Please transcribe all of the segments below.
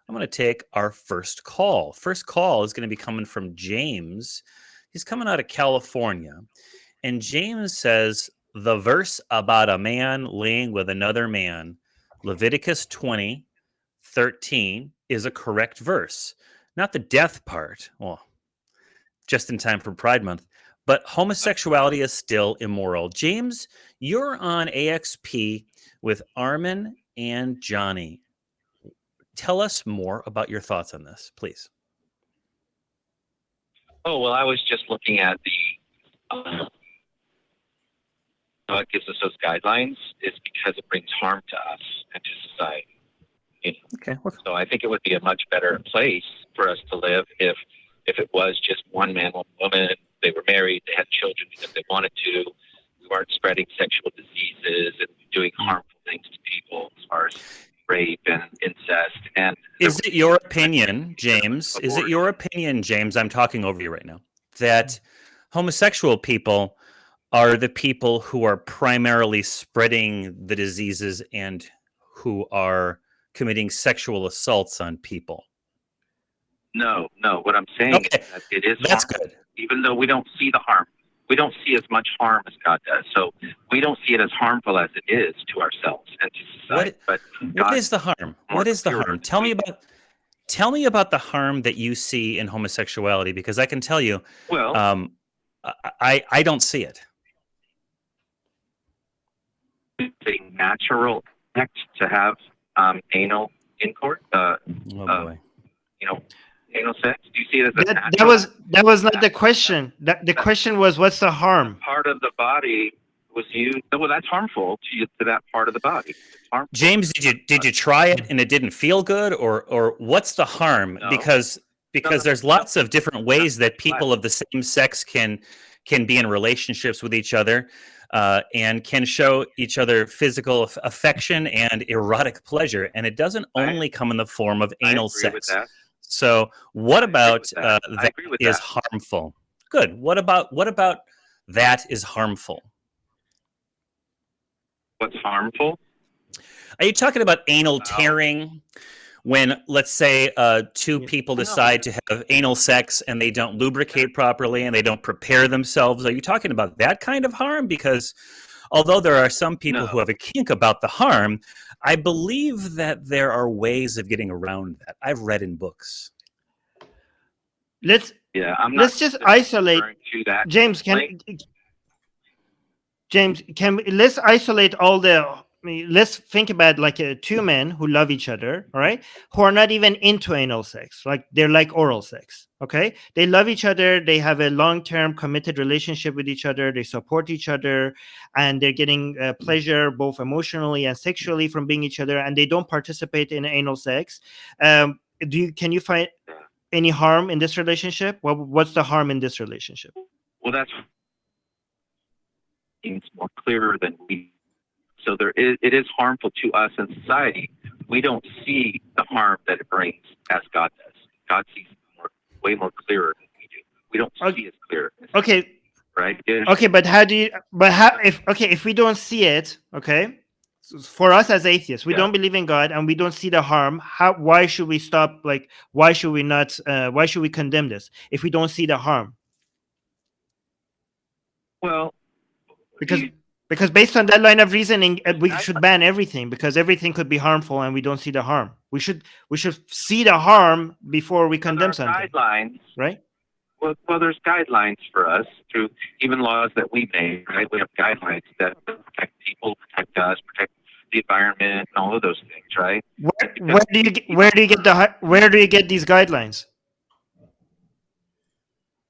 I'm going to take our first call. First call is going to be coming from James. He's coming out of California. And James says, the verse about a man laying with another man, Leviticus 20:13, is a correct verse. Not the death part. Well, just in time for Pride Month. But homosexuality is still immoral. James, you're on AXP with Armin and Johnny. Tell us more about your thoughts on this, please. Oh, well, I was just looking at it gives us those guidelines is because it brings harm to us and to society. Okay. So I think it would be a much better place for us to live if it was just one man, one woman, they were married, they had children because they wanted to, we weren't spreading sexual diseases and doing harmful things to people as far as rape and incest. And is it your opinion, James? Is it your opinion, James? I'm talking over you right now. That homosexual people are the people who are primarily spreading the diseases and who are committing sexual assaults on people. No. What I'm saying is that it is That's harmful, good. even though we don't see the harm. We don't see as much harm as God does. So we don't see it as harmful as it is to ourselves and to society. What is the harm? What is the harm? Tell me about the harm that you see in homosexuality, because I can tell you, well, I don't see it. It's a natural act to have anal intercourse. Oh boy. Anal sex. Do you see it as a that was not the question. The question was, what's the harm? Part of the body was used. Well, that's harmful to that part of the body. James, did you try it and it didn't feel good, or what's the harm? No. Because there's lots of different ways that people of the same sex can be in relationships with each other. And can show each other physical affection and erotic pleasure, and it doesn't only come in the form of anal sex. So, what about that is harmful? Good. What about that is harmful? What's harmful? Are you talking about anal tearing? When, let's say, two people decide to have anal sex and they don't lubricate properly and they don't prepare themselves, are you talking about that kind of harm? Because although there are some people who have a kink about the harm, I believe that there are ways of getting around that. I've read in books. Let's just isolate. James, let's isolate all the. Let's think about like two men who love each other, all right, who are not even into anal sex, like they're like oral sex, okay? They love each other, they have a long-term committed relationship with each other, they support each other, and they're getting pleasure both emotionally and sexually from being each other, and they don't participate in anal sex. Can you find any harm in this relationship? What's the harm in this relationship? Well, that's it's more clearer than we. So it is harmful to us in society. We don't see the harm that it brings as God does. God sees way more clearer than we do. We don't see it clear. Okay. Right. Okay, but if we don't see it, okay, for us as atheists, we don't believe in God and we don't see the harm. Why should we stop? Like, why should we not? Why should we condemn this if we don't see the harm? Well, because based on that line of reasoning, we should ban everything because everything could be harmful and we don't see the harm. We should see the harm before we condemn something. Guidelines, right? Well, there's guidelines for us through even laws that we make. Right, we have guidelines that protect people, protect us, protect the environment, and all of those things. Right? Where do you get these guidelines?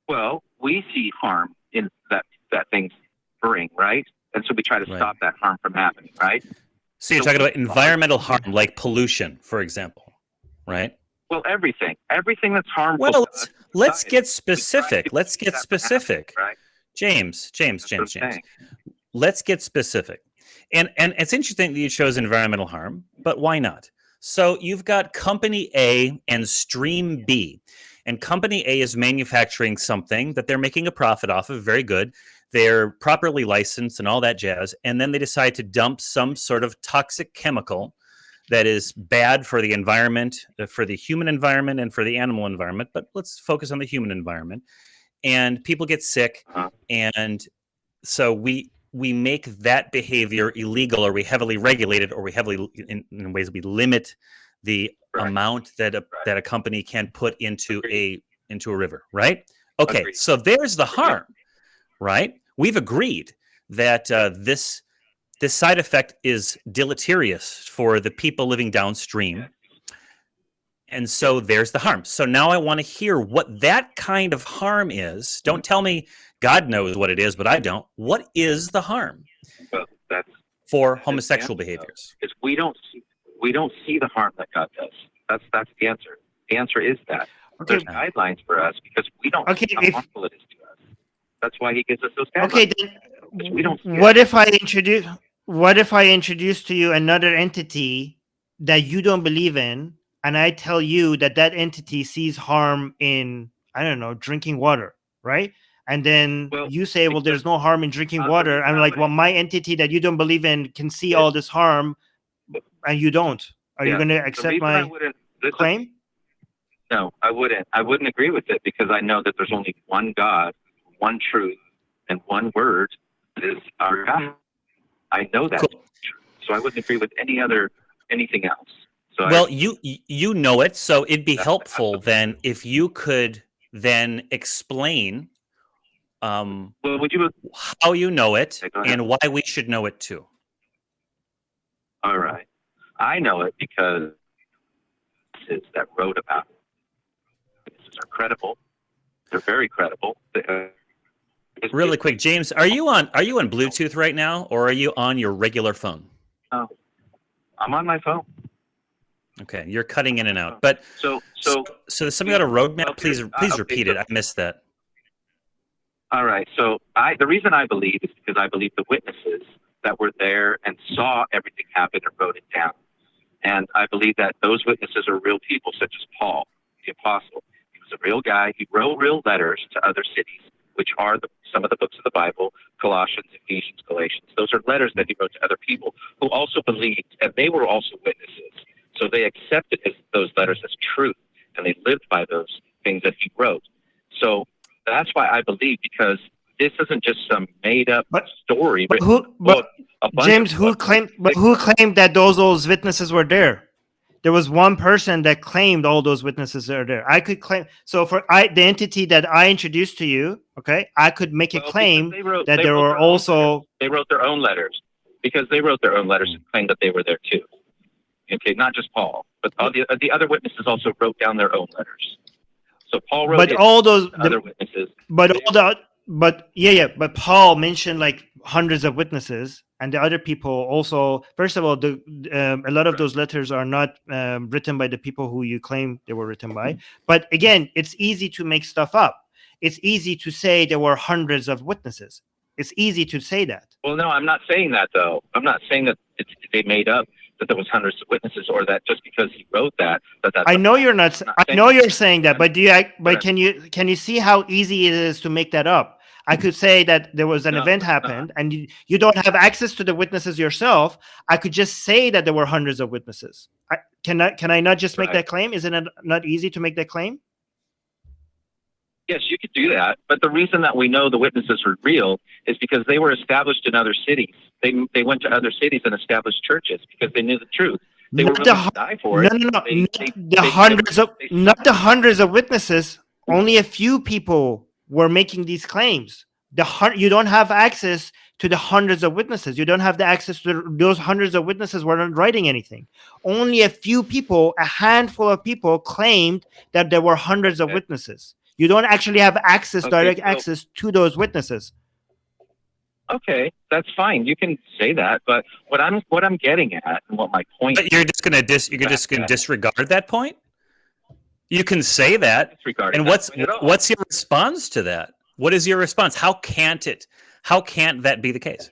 Well, we see harm in that things bring, right? And so we try to stop that harm from happening, right? So you're talking about environmental harm, like pollution, for example, right? Well, everything that's harmful. Well, let's get specific. Let's get specific. Right? James. Let's get specific. And it's interesting that you chose environmental harm, but why not? So you've got Company A and Stream B. And Company A is manufacturing something that they're making a profit off of. Very good. They're properly licensed and all that jazz. And then they decide to dump some sort of toxic chemical that is bad for the environment, for the human environment and for the animal environment, but let's focus on the human environment. And people get sick, and so we make that behavior illegal, or we heavily regulate it, or we heavily in ways we limit the amount that a company can put into a river, right? Okay, so there's the harm, right? We've agreed that this side effect is deleterious for the people living downstream. And so there's the harm. So now I want to hear what that kind of harm is. Don't tell me God knows what it is, but I don't. What is the harm for homosexual behaviors? Because we don't see the harm that God does. That's the answer. The answer is that there's guidelines for us because we don't see how harmful it is to us. That's why He gives us those guidelines. Okay, then we don't. What if I introduce to you another entity that you don't believe in, and I tell you that entity sees harm in, I don't know, drinking water, right? And then you say, well, there's no harm in drinking water. I'm like, well, my entity that you don't believe in can see all this harm, and you don't. Are you going to accept my claim? No, I wouldn't. I wouldn't agree with it because I know that there's only one God, one truth, and one word is our God. I know that. Cool. So I wouldn't agree with anything else. So well, you know it, so it'd be helpful then if you could then explain how you know it and why we should know it too. All right. I know it because witnesses that wrote about it. Witnesses are credible. They're very credible. Really quick, James, are you on Bluetooth right now, or are you on your regular phone? Oh, I'm on my phone. Okay, you're cutting in and out. But so does somebody got a roadmap? Please repeat it. I missed that. All right. So the reason I believe is because I believe the witnesses that were there and saw everything happen and wrote it down. And I believe that those witnesses are real people, such as Paul, the apostle. He was a real guy. He wrote real letters to other cities, which are some of the books of the Bible, Colossians, Ephesians, Galatians. Those are letters that he wrote to other people who also believed, and they were also witnesses. So they accepted those letters as truth, and they lived by those things that he wrote. So that's why I believe, because this isn't just some made-up story. James, who claimed that those witnesses were there? There was one person that claimed all those witnesses are there. I could claim. So for the entity that I introduced to you, okay, I could make a claim that there were also. They wrote their own letters because they wrote their own letters and claimed that they were there too. Okay, not just Paul, but all the other witnesses also wrote down their own letters. So Paul wrote. But all those other witnesses. But Paul mentioned like hundreds of witnesses, and the other people also. First of all, a lot of those letters are not written by the people who you claim they were written by. But again, it's easy to make stuff up. It's easy to say there were hundreds of witnesses. It's easy to say that. Well, no, I'm not saying that though. I'm not saying that they made up that there was hundreds of witnesses, or that just because he wrote that. I know you're not. I know you're saying that, but can you see how easy it is to make that up? I could say that there was an event happened, and you don't have access to the witnesses yourself. I could just say that there were hundreds of witnesses. Can I not just make that claim? Isn't it not easy to make that claim? Yes, you could do that. But the reason that we know the witnesses are real is because they were established in other cities. They went to other cities and established churches because they knew the truth. They were willing to die for it. Not the hundreds of witnesses. Only a few people were making these claims. You don't have access to the hundreds of witnesses. You don't have the access to those hundreds of witnesses were not writing anything. Only a few people, a handful of people, claimed that there were hundreds of witnesses. You don't actually have direct access to those witnesses. Okay, that's fine. You can say that, but what I'm getting at, and what my point. But you're just gonna disregard that point. You can say that, and what's your response to that? What is your response? How can't that be the case?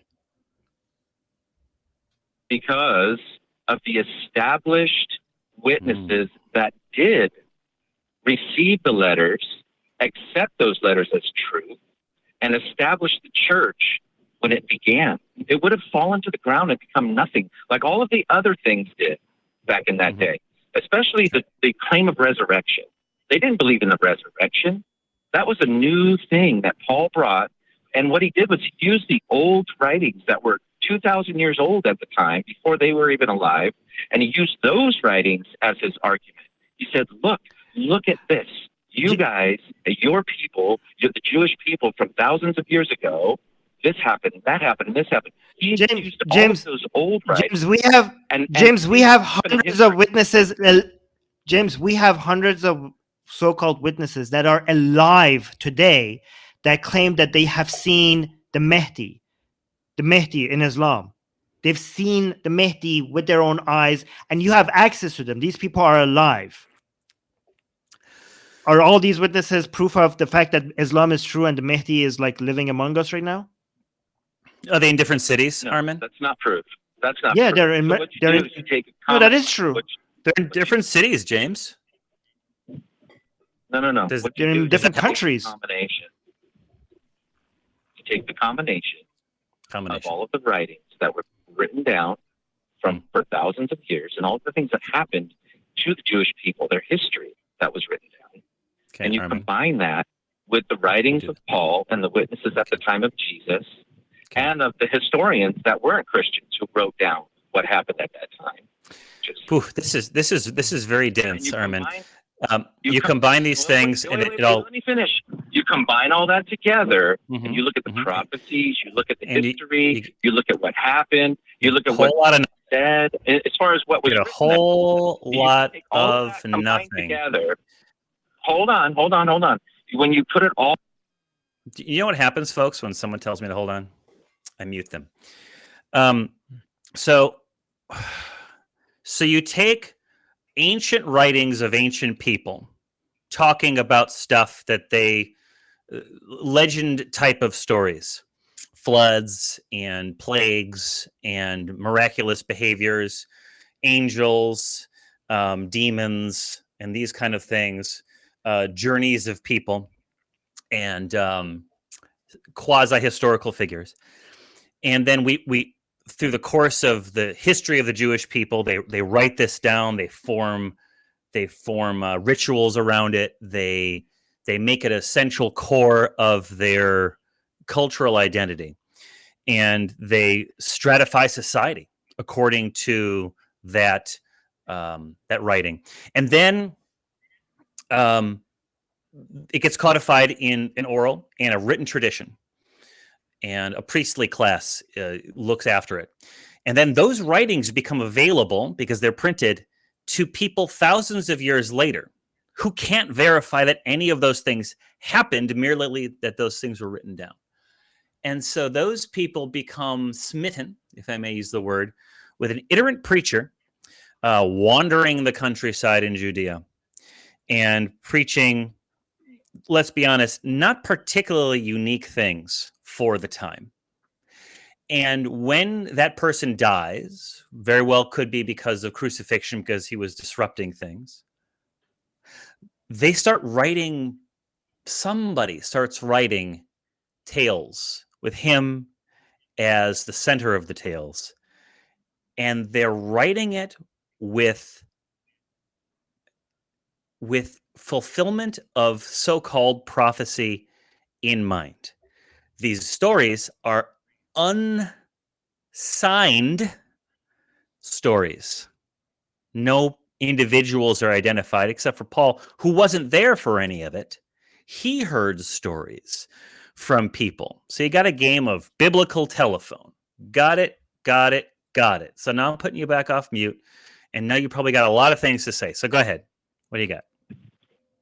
Because of the established witnesses that did receive the letters, accept those letters as true, and establish the church when it began. It would have fallen to the ground and become nothing, like all of the other things did. back in that Mhm. day, especially the claim of resurrection. They didn't believe in the resurrection. That was a new thing that Paul brought. And what he did was he used the old writings that were 2,000 years old at the time, before they were even alive, and he used those writings as his argument. He said, look at this. You guys, your people, the Jewish people from thousands of years ago, this happened, that happened, and this happened. He used all of those old writings. James, we have hundreds of witnesses. James, we have hundreds of so-called witnesses that are alive today that claim that they have seen the Mahdi in Islam. They've seen the Mahdi with their own eyes, and you have access to them. These people are alive. Are all these witnesses proof of the fact that Islam is true and the Mahdi is like living among us right now? Are they in different cities, No, Armin? that's not proof. That's not Yeah, proof. they're in. So what you do is you take a No, that is true. They're in different cities, James. No. They're in different countries. You take the combination of all of the writings that were written down for thousands of years, and all of the things that happened to the Jewish people, their history that was written down, and you combine that with the writings of Paul and the witnesses at the time of Jesus, and of the historians that weren't Christians who wrote down what happened at that time. This is very dense, Armin. You combine these things, and it all. Let me finish. You combine all that together, and you look at the prophecies, you look at the history, you look at what happened, you look at what said. As far as what was a whole lot of nothing together. Hold on. When you put it all, you know what happens, folks, when someone tells me to hold on? I mute them. So you take ancient writings of ancient people talking about stuff that they legend type of stories, floods and plagues and miraculous behaviors, angels, demons, and these kind of things, journeys of people, and quasi-historical figures. And then we through the course of the history of the Jewish people, they write this down. They form rituals around it. They make it a central core of their cultural identity, and they stratify society according to that writing. And then it gets codified in an oral and a written tradition. And a priestly class looks after it. And then those writings become available, because they're printed, to people thousands of years later who can't verify that any of those things happened, merely that those things were written down. And so those people become smitten, if I may use the word, with an itinerant preacher wandering the countryside in Judea and preaching, let's be honest, not particularly unique things for the time. And when that person dies, very well could be because of crucifixion, because he was disrupting things, somebody starts writing tales with him as the center of the tales. And they're writing it with fulfillment of so-called prophecy in mind. These stories are unsigned stories. No individuals are identified except for Paul, who wasn't there for any of it. He heard stories from people. So you got a game of biblical telephone. Got it. So now I'm putting you back off mute, and now you probably got a lot of things to say. So go ahead. What do you got?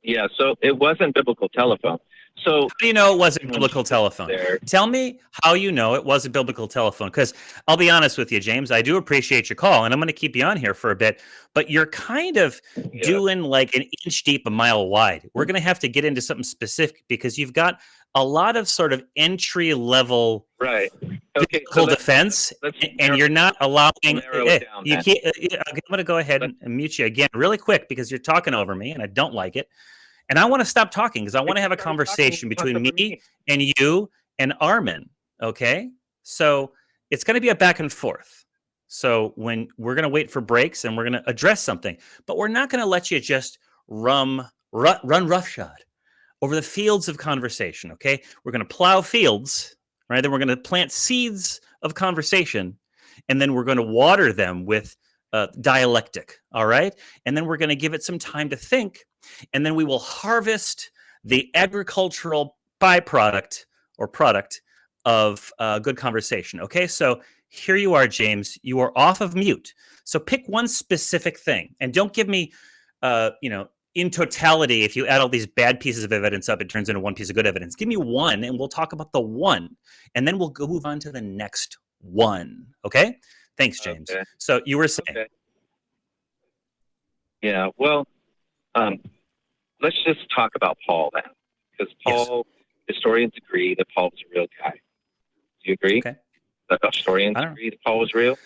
Yeah, so it wasn't biblical telephone. So how do you know it wasn't biblical telephone? Tell me how you know it wasn't biblical telephone. Because I'll be honest with you, James, I do appreciate your call, and I'm going to keep you on here for a bit. But you're kind of doing like an inch deep, a mile wide. We're going to have to get into something specific, because you've got a lot of sort of entry level biblical defense, and you're not allowing. I'm going to go ahead and mute you again really quick, because you're talking over me, and I don't like it. And I want to stop talking, because I want to have a conversation between me and you and Armin, okay? So it's going to be a back and forth. So when we're going to wait for breaks and we're going to address something, but we're not going to let you just run roughshod over the fields of conversation. Okay, we're going to plow fields, right? Then we're going to plant seeds of conversation, and then we're going to water them with dialectic. All right, and then we're going to give it some time to think, and then we will harvest the agricultural byproduct or product of good conversation. Okay, so here you are, James. You are off of mute. So pick one specific thing, and don't give me, in totality, if you add all these bad pieces of evidence up, it turns into one piece of good evidence. Give me one, and we'll talk about the one, and then we'll go move on to the next one. Okay? Thanks, James. Okay. So you were saying. Okay. Yeah. Well, let's just talk about Paul then, because Paul, historians agree that Paul was a real guy. Do you agree? Okay. That historians agree that Paul was real?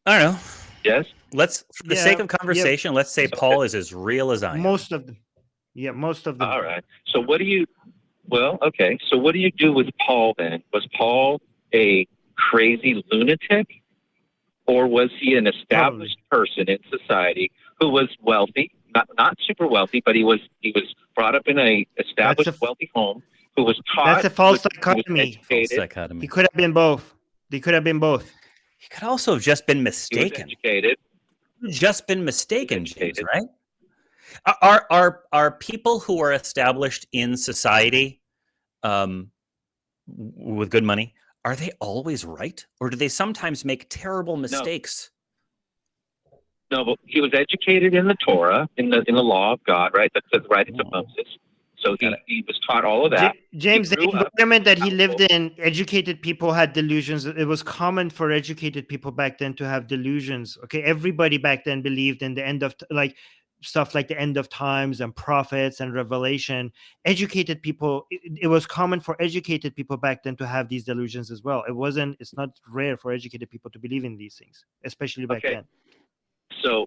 I don't know. Yes. Let's, for the sake of conversation, let's say Paul is as real as I am. Most of them. Yeah, most of them. All right. So what do you? Well, okay. So what do you do with Paul then? Was Paul a crazy lunatic, or was he an established person in society who was wealthy, not super wealthy, but he was brought up in a established wealthy home, who was taught. That's a false dichotomy. False dichotomy. He could have been both. They could have been both. He could also have just been mistaken. He was educated. Just been mistaken, James, right? Are people who are established in society with good money, are they always right? Or do they sometimes make terrible mistakes? No, but he was educated in the Torah, in the law of God, right? That's the writings of Moses. So he was taught all of that. James, the environment that he lived in, educated people had delusions. It was common for educated people back then to have delusions. Okay, everybody back then believed in the end of stuff like the end of times and prophets and revelation. Educated people, it was common for educated people back then to have these delusions as well. It's not rare for educated people to believe in these things, especially back then. So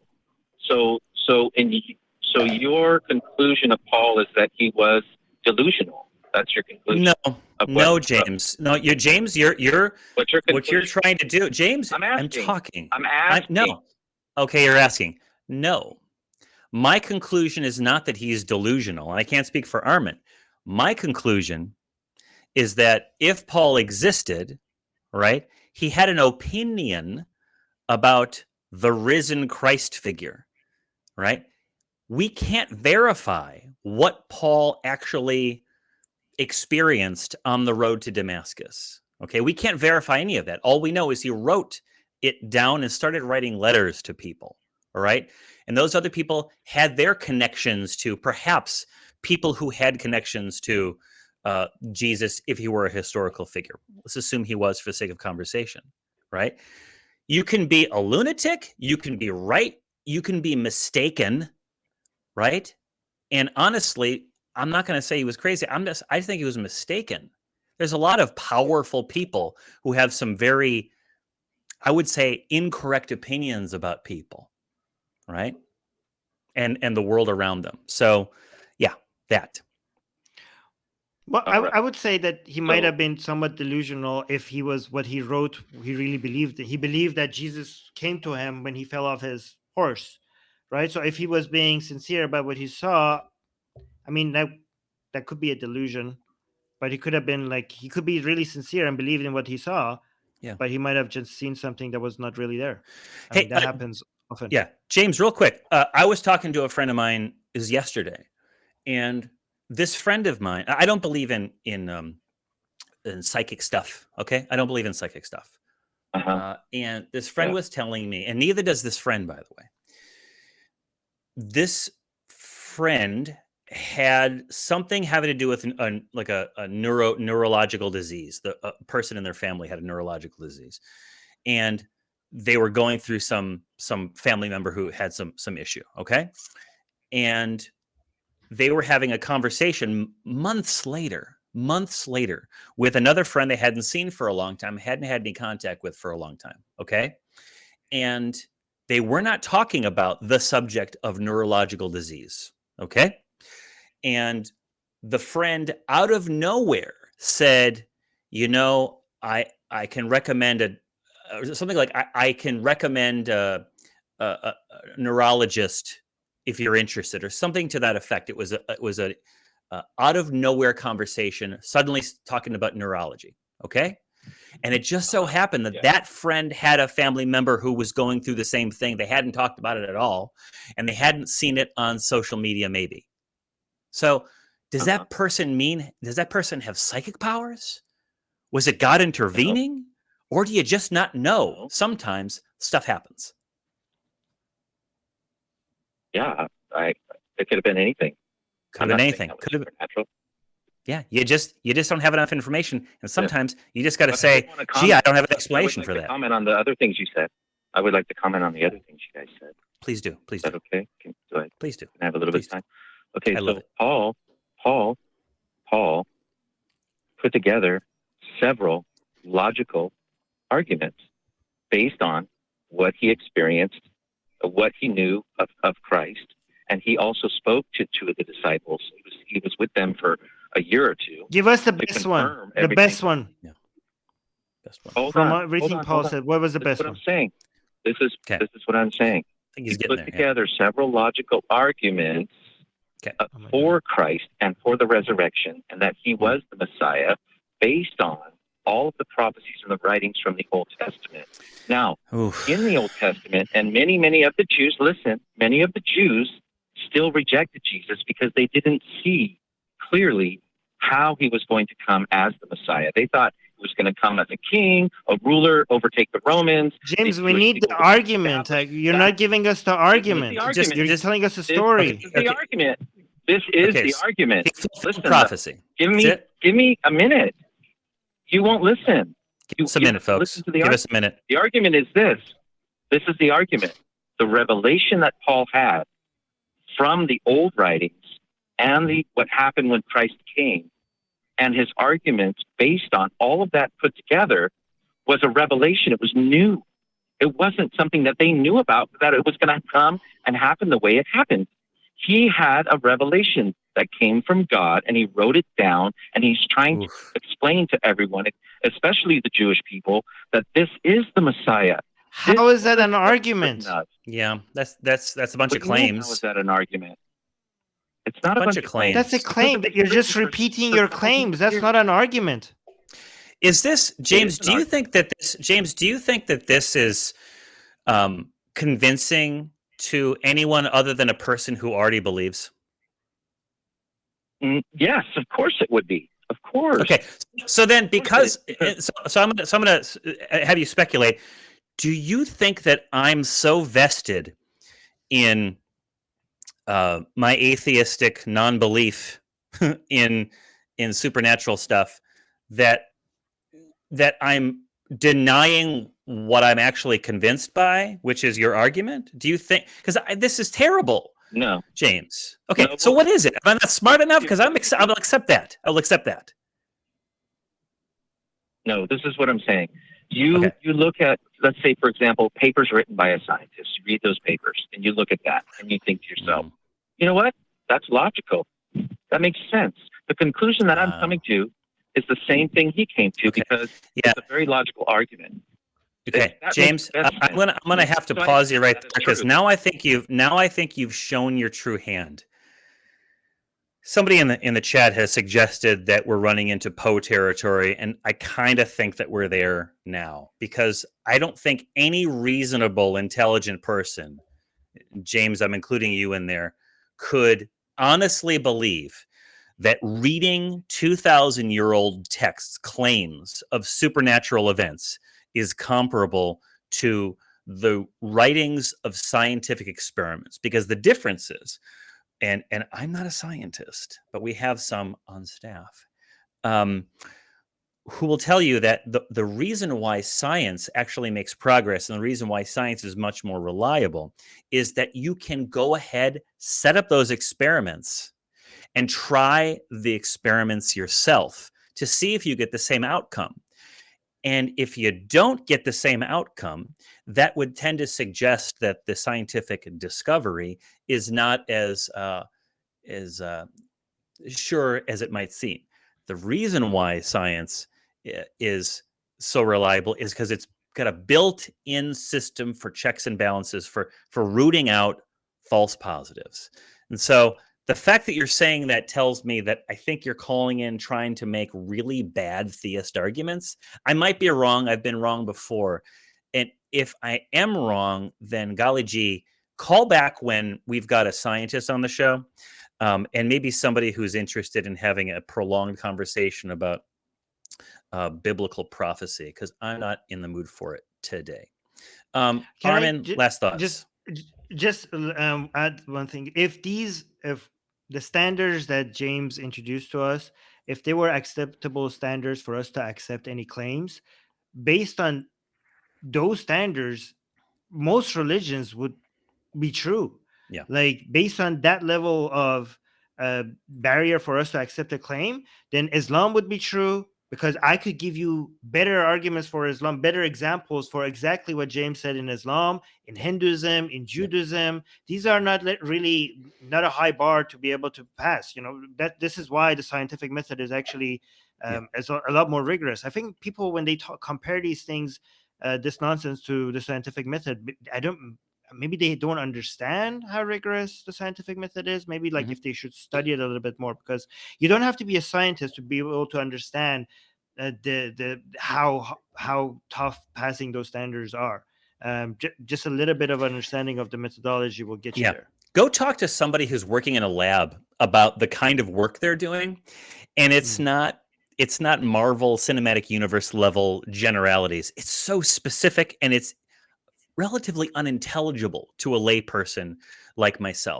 your conclusion of Paul is that he was delusional. That's your conclusion. No, James. No, James. You're what you're trying to do, James. I'm talking. I'm asking. No. Okay, you're asking. No. My conclusion is not that he's delusional, and I can't speak for Armin. My conclusion is that if Paul existed, right, he had an opinion about the risen Christ figure, right? We can't verify what Paul actually experienced on the road to Damascus. Okay, we can't verify any of that. All we know is he wrote it down and started writing letters to people. All right, and those other people had their connections to perhaps people who had connections to Jesus if he were a historical figure. Let's assume he was for the sake of conversation, right? You can be a lunatic, you can be right, you can be mistaken, right? And honestly, I'm not going to say he was crazy. I think he was mistaken. There's a lot of powerful people who have some very, I would say, incorrect opinions about people, right? And the world around them. So, yeah, that. Well, I would say that he might have been somewhat delusional if he was what he wrote. He really believed it. He believed that Jesus came to him when he fell off his horse, right? So if he was being sincere about what he saw, I mean, that could be a delusion, but he could have been he could be really sincere and believed in what he saw. Yeah. But he might have just seen something that was not really there. Hey, that happens often. Yeah. James, real quick. I was talking to a friend of mine yesterday, and this friend of mine, I don't believe in psychic stuff. Okay, I don't believe in psychic stuff. And this friend was telling me, and neither does this friend, by the way. This friend had something having to do with a neurological disease. The person in their family had a neurological disease, and they were going through some family member who had some issue. Okay, and they were having a conversation months later with another friend they hadn't seen for a long time, hadn't had any contact with for a long time. Okay. And they were not talking about the subject of neurological disease. Okay. And the friend out of nowhere said, I can recommend something like I can recommend a neurologist if you're interested, or something to that effect. It was a out of nowhere conversation, suddenly talking about neurology. Okay. And it just so happened that that friend had a family member who was going through the same thing. They hadn't talked about it at all, and they hadn't seen it on social media, maybe. So does that person have psychic powers? Was it God intervening? Or do you just not know? Sometimes stuff happens. Yeah, it could have been anything. Could have been anything. Could have been natural. Yeah, you just don't have enough information, and sometimes you just got to say, "Gee, I don't have an explanation for that." Comment on the other things you said. I would like to comment on the other things you guys said. Please do. Please do. Is that okay? Please do. Can I have a little bit of time? Okay, so Paul put together several logical arguments based on what he experienced, what he knew of Christ, and he also spoke to two of the disciples. He was with them for a year or two. Give us the best one. The best one. Yeah. Best one. From everything Paul said, what was the best one? I'm saying. This is what I'm saying. I think he's he put together several logical arguments for Christ and for the resurrection, and that he was the Messiah based on all of the prophecies and the writings from the Old Testament. Now, in the Old Testament, and many of the Jews, many of the Jews still rejected Jesus because they didn't see clearly how he was going to come as the Messiah. They thought he was going to come as a king, a ruler, overtake the Romans. James, we need the argument. You're not giving us the argument. You're just telling us a story. This is the argument. This is the argument. Listen, prophecy. Give me a minute. You won't listen. Give us a minute, folks. Give us a minute. The argument is this. This is the argument. The revelation that Paul had from the old writings and what happened when Christ came, and his arguments based on all of that put together, was a revelation. It was new. It wasn't something that they knew about, that it was going to come and happen the way it happened. He had a revelation that came from God, and he wrote it down, and he's trying to explain to everyone, especially the Jewish people, that this is the Messiah. How is that an argument? Yeah, that's a bunch of claims. How is that an argument? It's not a bunch of claims. That's a claim, but you're just repeating your claims. That's not an argument. Is this, James, do you think that this is convincing to anyone other than a person who already believes? Yes, of course it would be. Of course. Okay. So then, because I'm going to have you speculate. Do you think that I'm so vested in my atheistic non-belief in supernatural stuff that I'm denying what I'm actually convinced by, which is your argument? Do you think? Because this is terrible. No, James. Okay, no, so what is it? Am I not smart enough? Because I'll accept that. I'll accept that. No, this is what I'm saying. You look at, let's say, for example, papers written by a scientist. You read those papers, and you look at that, and you think to yourself, you know what? That's logical. That makes sense. The conclusion that I'm coming to is the same thing he came to, because it's a very logical argument. Okay, James, I'm gonna have to pause you right there, because now I think you've shown your true hand. Somebody in the chat has suggested that we're running into Poe territory, and I kind of think that we're there now, because I don't think any reasonable, intelligent person, James, I'm including you in there, could honestly believe that reading 2,000-year-old texts, claims of supernatural events, is comparable to the writings of scientific experiments, because the difference is, and I'm not a scientist, but we have some on staff who will tell you that the reason why science actually makes progress, and the reason why science is much more reliable, is that you can go ahead, set up those experiments, and try the experiments yourself to see if you get the same outcome. And if you don't get the same outcome, that would tend to suggest that the scientific discovery is not as sure as it might seem. The reason why science is so reliable is because it's built-in system for checks and balances for rooting out false positives. And so the fact that you're saying that tells me that I think you're calling in trying to make really bad theist arguments. I might be wrong. I've been wrong before. And if I am wrong, then golly gee, call back when we've got a scientist on the show, and maybe somebody who's interested in having a prolonged conversation about biblical prophecy, because I'm not in the mood for it today. Armin, last thoughts. Just add one thing. If the standards that James introduced to us, if they were acceptable standards for us to accept any claims, based on those standards, most religions would be true. Yeah. Like based on that level of barrier for us to accept a claim, then Islam would be true, because I could give you better arguments for Islam, better examples for exactly what James said in Islam, in Hinduism, in Judaism. These are not really not a high bar to be able to pass. That this is why the scientific method is actually is a lot more rigorous. I think people, when they compare these things, this nonsense to the scientific method, maybe they don't understand how rigorous the scientific method is. Maybe if they should study it a little bit more, because you don't have to be a scientist to be able to understand how tough passing those standards are. Just a little bit of understanding of the methodology will get you there. Go talk to somebody who's working in a lab about the kind of work they're doing, and it's not Marvel Cinematic Universe level generalities. It's so specific, and it's relatively unintelligible to a layperson like myself.